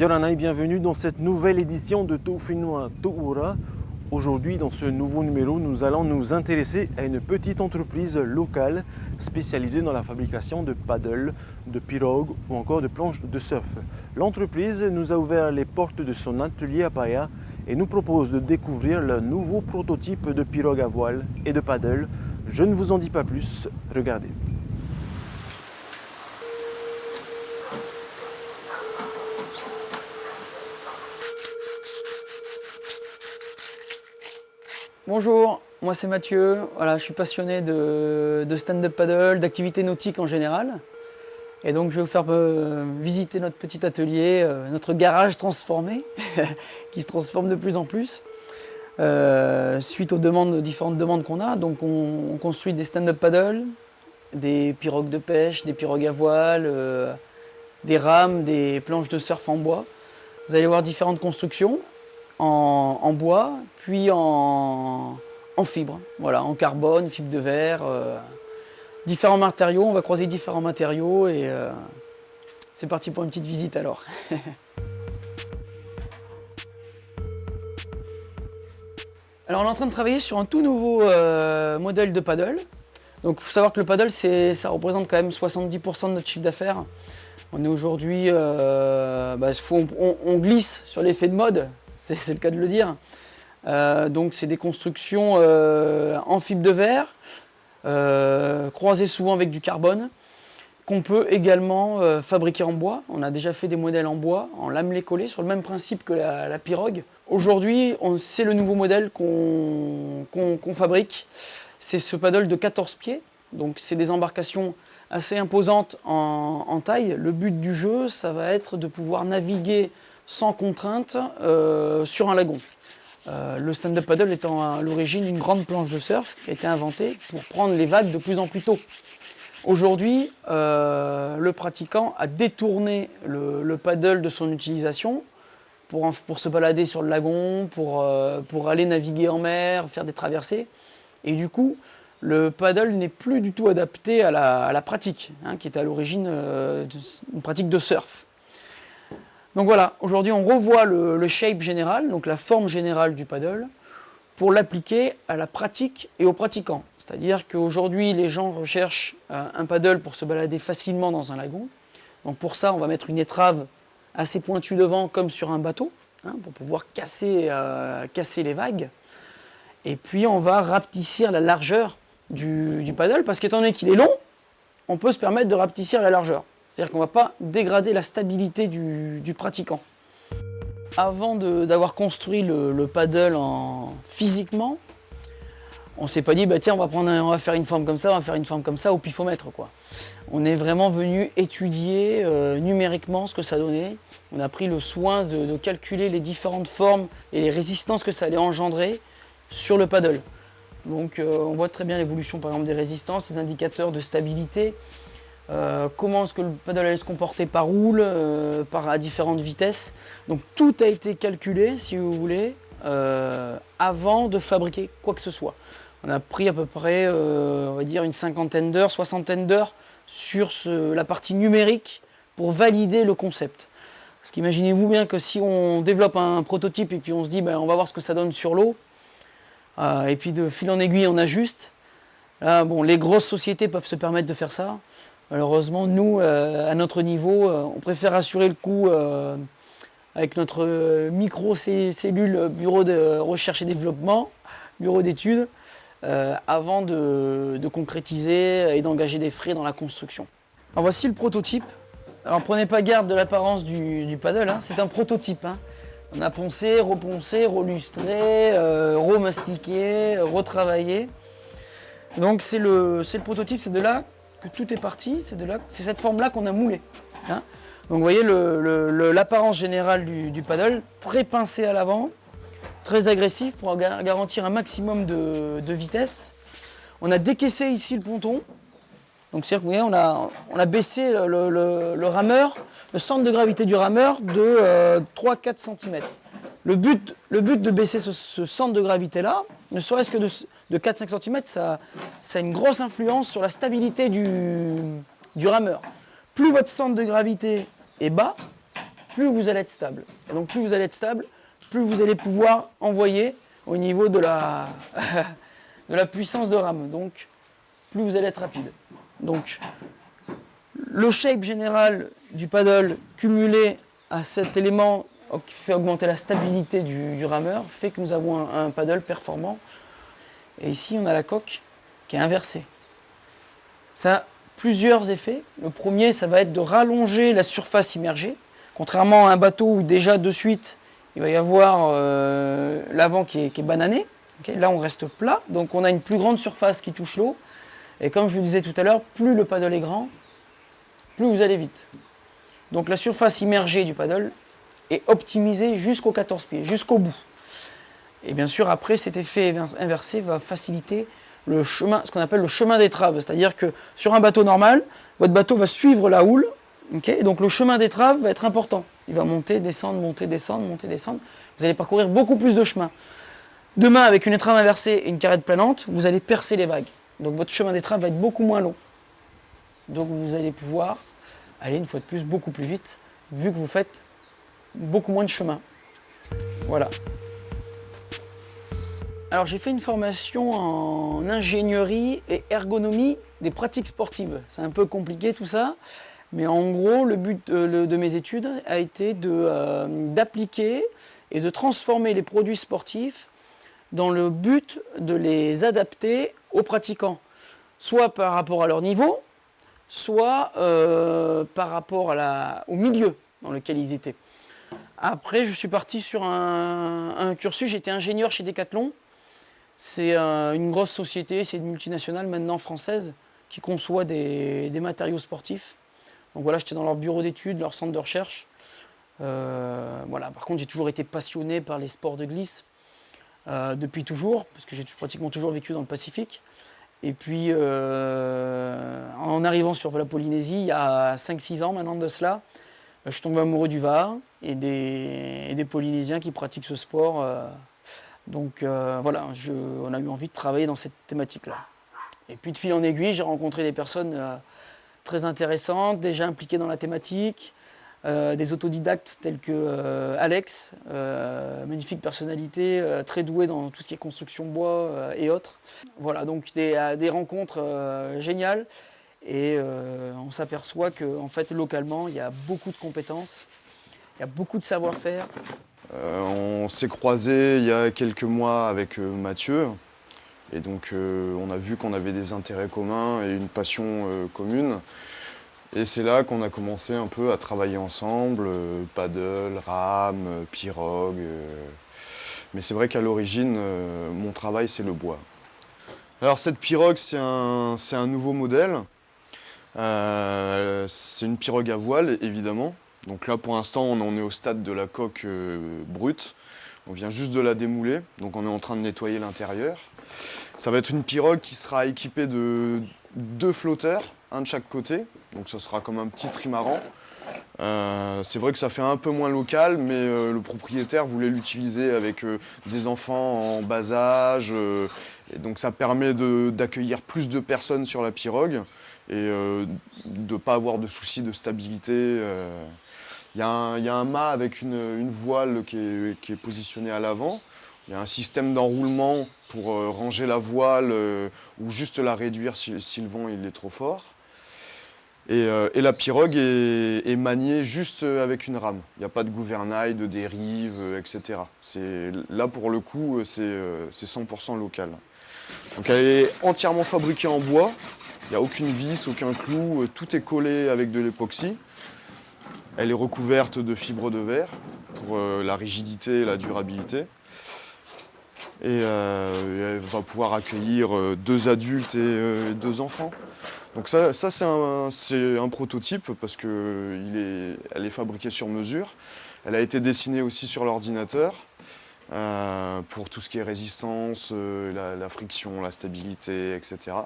Yorana et bienvenue dans cette nouvelle édition de Toufinua Toura. Aujourd'hui, dans ce nouveau numéro, nous allons nous intéresser à une petite entreprise locale spécialisée dans la fabrication de paddles, de pirogues ou encore de planches de surf. L'entreprise nous a ouvert les portes de son atelier à Paia et nous propose de découvrir le nouveau prototype de pirogue à voile et de paddle. Je ne vous en dis pas plus, regardez. Bonjour, moi c'est Mathieu. Voilà, je suis passionné de stand-up paddle, d'activités nautiques en général. Et donc je vais vous faire visiter notre petit atelier, notre garage transformé, qui se transforme de plus en plus. Suite aux différentes demandes qu'on a, donc on construit des stand-up paddle, des pirogues de pêche, des pirogues à voile, des rames, des planches de surf en bois. Vous allez voir différentes constructions. En bois, puis en fibre, voilà, en carbone, fibre de verre, différents matériaux, on va croiser différents matériaux et c'est parti pour une petite visite alors. Alors on est en train de travailler sur un tout nouveau modèle de paddle. Donc il faut savoir que le paddle ça représente quand même 70% de notre chiffre d'affaires. On est aujourd'hui, on glisse sur l'effet de mode. C'est le cas de le dire. Donc c'est des constructions en fibre de verre, croisées souvent avec du carbone, qu'on peut également fabriquer en bois. On a déjà fait des modèles en bois, en lamelé collé, sur le même principe que la pirogue. Aujourd'hui, c'est le nouveau modèle qu'on fabrique. C'est ce paddle de 14 pieds. Donc c'est des embarcations assez imposantes en taille. Le but du jeu, ça va être de pouvoir naviguer sans contrainte sur un lagon. Le stand-up paddle étant à l'origine une grande planche de surf qui a été inventée pour prendre les vagues de plus en plus tôt. Aujourd'hui, le pratiquant a détourné le paddle de son utilisation pour se balader sur le lagon, pour aller naviguer en mer, faire des traversées. Et du coup, le paddle n'est plus du tout adapté à la pratique, qui est à l'origine d'une pratique de surf. Donc voilà, aujourd'hui on revoit le shape général, donc la forme générale du paddle, pour l'appliquer à la pratique et aux pratiquants. C'est-à-dire qu'aujourd'hui les gens recherchent un paddle pour se balader facilement dans un lagon. Donc pour ça on va mettre une étrave assez pointue devant comme sur un bateau, pour pouvoir casser les vagues. Et puis on va rapetissir la largeur du paddle, parce qu'étant donné qu'il est long, on peut se permettre de rapetissir la largeur. C'est-à-dire qu'on ne va pas dégrader la stabilité du pratiquant. Avant d'avoir construit le paddle physiquement, on ne s'est pas dit, tiens, on va faire une forme comme ça, on va faire une forme comme ça au pifomètre, quoi. On est vraiment venu étudier numériquement ce que ça donnait. On a pris le soin de calculer les différentes formes et les résistances que ça allait engendrer sur le paddle. Donc on voit très bien l'évolution par exemple des résistances, des indicateurs de stabilité. Comment est-ce que le paddle allait se comporter par roule, à différentes vitesses. Donc tout a été calculé, si vous voulez, avant de fabriquer quoi que ce soit. On a pris à peu près, on va dire, une cinquantaine d'heures, soixantaine d'heures sur la partie numérique pour valider le concept. Parce qu'imaginez-vous bien que si on développe un prototype et puis on se dit, on va voir ce que ça donne sur l'eau, et puis de fil en aiguille on ajuste. Là, les grosses sociétés peuvent se permettre de faire ça. Malheureusement, nous, à notre niveau, on préfère assurer le coup avec notre micro-cellule bureau de recherche et développement, bureau d'études, avant de concrétiser et d'engager des frais dans la construction. Alors voici le prototype. Alors prenez pas garde de l'apparence du paddle, c'est un prototype. On a poncé, reponcé, relustré, remastiqué, retravaillé. Donc c'est le prototype, c'est de là que tout est parti, c'est cette forme-là qu'on a moulée. Donc vous voyez l'apparence générale du paddle, très pincé à l'avant, très agressif pour garantir un maximum de vitesse. On a décaissé ici le ponton. Donc c'est-à-dire que vous voyez, on a baissé le rameur, le centre de gravité du rameur de 3-4 cm. Le but de baisser ce centre de gravité-là, ne serait-ce que de 4-5 cm, ça a une grosse influence sur la stabilité du rameur. Plus votre centre de gravité est bas, plus vous allez être stable. Et donc plus vous allez être stable, plus vous allez pouvoir envoyer au niveau de la, de la puissance de rame. Donc plus vous allez être rapide. Donc le shape général du paddle cumulé à cet élément qui fait augmenter la stabilité du rameur fait que nous avons un paddle performant. Et ici on a la coque qui est inversée. Ça a plusieurs effets. Le premier, ça va être de rallonger la surface immergée. Contrairement à un bateau où déjà de suite, il va y avoir l'avant qui est banané. Okay, là, on reste plat. Donc, on a une plus grande surface qui touche l'eau. Et comme je vous disais tout à l'heure, plus le paddle est grand, plus vous allez vite. Donc, la surface immergée du paddle est optimisée jusqu'aux 14 pieds, jusqu'au bout. Et bien sûr, après, cet effet inversé va faciliter le chemin, ce qu'on appelle le chemin d'étrave. C'est-à-dire que sur un bateau normal, votre bateau va suivre la houle. Okay, donc le chemin d'étrave va être important. Il va monter, descendre, monter, descendre, monter, descendre. Vous allez parcourir beaucoup plus de chemin. Demain, avec une étrave inversée et une carrette planante, vous allez percer les vagues. Donc votre chemin d'étrave va être beaucoup moins long. Donc vous allez pouvoir aller une fois de plus beaucoup plus vite, vu que vous faites beaucoup moins de chemin. Voilà. Alors j'ai fait une formation en ingénierie et ergonomie des pratiques sportives. C'est un peu compliqué tout ça, mais en gros le but de mes études a été d'appliquer et de transformer les produits sportifs dans le but de les adapter aux pratiquants, soit par rapport à leur niveau, soit par rapport au milieu dans lequel ils étaient. Après, je suis parti sur un cursus, j'étais ingénieur chez Decathlon. C'est une grosse société, c'est une multinationale maintenant française qui conçoit des matériaux sportifs. Donc voilà, j'étais dans leur bureau d'études, leur centre de recherche. Voilà. Par contre, j'ai toujours été passionné par les sports de glisse depuis toujours, parce que j'ai pratiquement toujours vécu dans le Pacifique. Et puis, en arrivant sur la Polynésie, il y a 5-6 ans maintenant de cela, je suis tombé amoureux du Var et des Polynésiens qui pratiquent ce sport. Donc voilà, on a eu envie de travailler dans cette thématique-là. Et puis de fil en aiguille, j'ai rencontré des personnes très intéressantes, déjà impliquées dans la thématique, des autodidactes tels que Alex, magnifique personnalité, très doué dans tout ce qui est construction bois et autres. Voilà, donc des rencontres géniales. Et on s'aperçoit qu'en fait, localement, il y a beaucoup de compétences, il y a beaucoup de savoir-faire. On s'est croisés il y a quelques mois avec Mathieu. Et donc on a vu qu'on avait des intérêts communs et une passion commune. Et c'est là qu'on a commencé un peu à travailler ensemble, paddle, rame, pirogue. Mais c'est vrai qu'à l'origine, mon travail, c'est le bois. Alors cette pirogue, c'est un nouveau modèle. C'est une pirogue à voile, évidemment. Donc là, pour l'instant, on en est au stade de la coque brute. On vient juste de la démouler, donc on est en train de nettoyer l'intérieur. Ça va être une pirogue qui sera équipée de 2 flotteurs, un de chaque côté. Donc ça sera comme un petit trimaran. C'est vrai que ça fait un peu moins local, mais le propriétaire voulait l'utiliser avec des enfants en bas âge. Et donc ça permet d'accueillir plus de personnes sur la pirogue et de ne pas avoir de soucis de stabilité. Il y a un mât avec une voile qui est positionnée à l'avant. Il y a un système d'enroulement pour ranger la voile ou juste la réduire si le vent il est trop fort. Et la pirogue est maniée juste avec une rame. Il n'y a pas de gouvernail, de dérive, etc. Là, pour le coup, c'est 100% local. Donc elle est entièrement fabriquée en bois. Il n'y a aucune vis, aucun clou. Tout est collé avec de l'époxy. Elle est recouverte de fibres de verre pour la rigidité et la durabilité. Et elle va pouvoir accueillir 2 adultes et 2 enfants. Donc ça c'est un prototype parce qu'elle est fabriquée sur mesure. Elle a été dessinée aussi sur l'ordinateur pour tout ce qui est résistance, la friction, la stabilité, etc.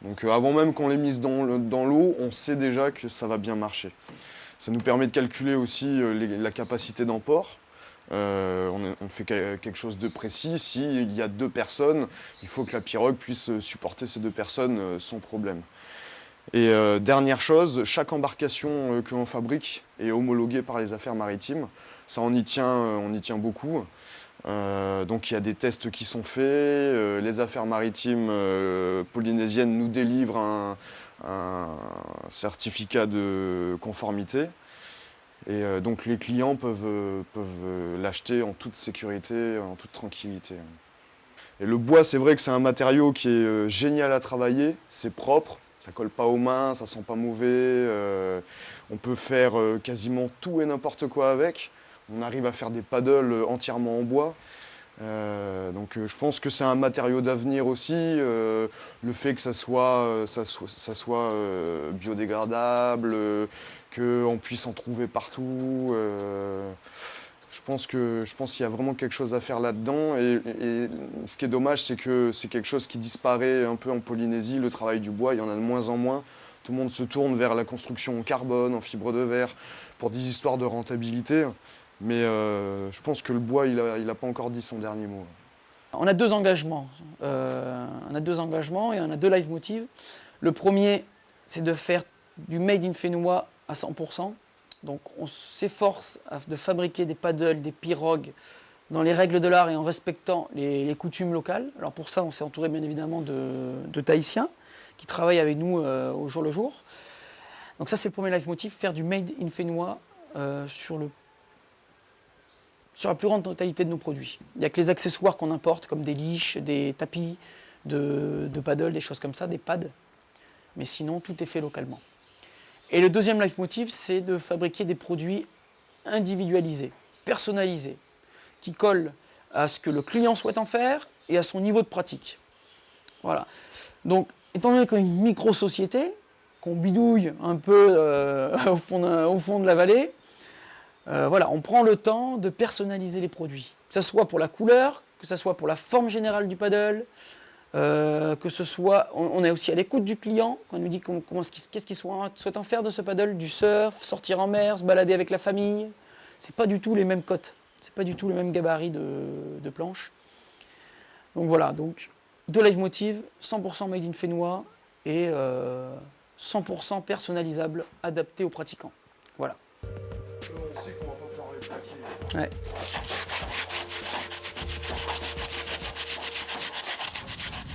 Donc avant même qu'on l'ait mise dans l'eau, on sait déjà que ça va bien marcher. Ça nous permet de calculer aussi la capacité d'emport. On fait quelque chose de précis. S'il y a 2 personnes, il faut que la pirogue puisse supporter ces 2 personnes sans problème. Et dernière chose, chaque embarcation que l'on fabrique est homologuée par les affaires maritimes. Ça, on y tient beaucoup. Donc il y a des tests qui sont faits. Les affaires maritimes polynésiennes nous délivrent un certificat de conformité. Et donc les clients peuvent l'acheter en toute sécurité, en toute tranquillité. Et le bois, c'est vrai que c'est un matériau qui est génial à travailler, c'est propre. Ça colle pas aux mains, ça sent pas mauvais. On peut faire quasiment tout et n'importe quoi avec. On arrive à faire des paddles entièrement en bois. Donc je pense que c'est un matériau d'avenir aussi. Le fait que ça soit biodégradable, qu'on puisse en trouver partout. Je pense qu'il y a vraiment quelque chose à faire là-dedans. Et ce qui est dommage, c'est que c'est quelque chose qui disparaît un peu en Polynésie. Le travail du bois, il y en a de moins en moins. Tout le monde se tourne vers la construction en carbone, en fibre de verre, pour des histoires de rentabilité. Mais je pense que le bois, il a pas encore dit son dernier mot. On a deux engagements. Et on a deux leitmotivs. Le premier, c'est de faire du made in Fénois à 100%. Donc on s'efforce de fabriquer des paddles, des pirogues dans les règles de l'art et en respectant les coutumes locales. Alors pour ça, on s'est entouré bien évidemment de Tahitiens qui travaillent avec nous au jour le jour. Donc ça, c'est le premier leitmotiv, faire du made in Fénois sur la plus grande totalité de nos produits. Il n'y a que les accessoires qu'on importe, comme des liches, des tapis de paddle, des choses comme ça, des pads. Mais sinon, tout est fait localement. Et le deuxième leitmotiv, c'est de fabriquer des produits individualisés, personnalisés, qui collent à ce que le client souhaite en faire et à son niveau de pratique. Voilà. Donc, étant donné qu'on est une micro-société, qu'on bidouille un peu au fond de la vallée, voilà, on prend le temps de personnaliser les produits. Que ce soit pour la couleur, que ce soit pour la forme générale du paddle, que ce soit, on est aussi à l'écoute du client, quand on nous dit qu'est-ce qu'il souhaite en faire de ce paddle, du surf, sortir en mer, se balader avec la famille. C'est pas du tout les mêmes cotes, c'est pas du tout les mêmes gabarits de planches. Donc voilà, donc deux leitmotivs, 100% made in Fénois et 100% personnalisable, adapté aux pratiquants. Voilà. On sait qu'on va pas pouvoir les plaquer. Ouais.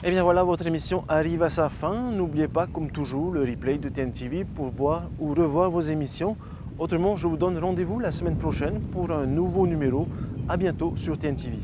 Et bien voilà, votre émission arrive à sa fin. N'oubliez pas, comme toujours, le replay de TNTV pour voir ou revoir vos émissions. Autrement, je vous donne rendez-vous la semaine prochaine pour un nouveau numéro. À bientôt sur TNTV.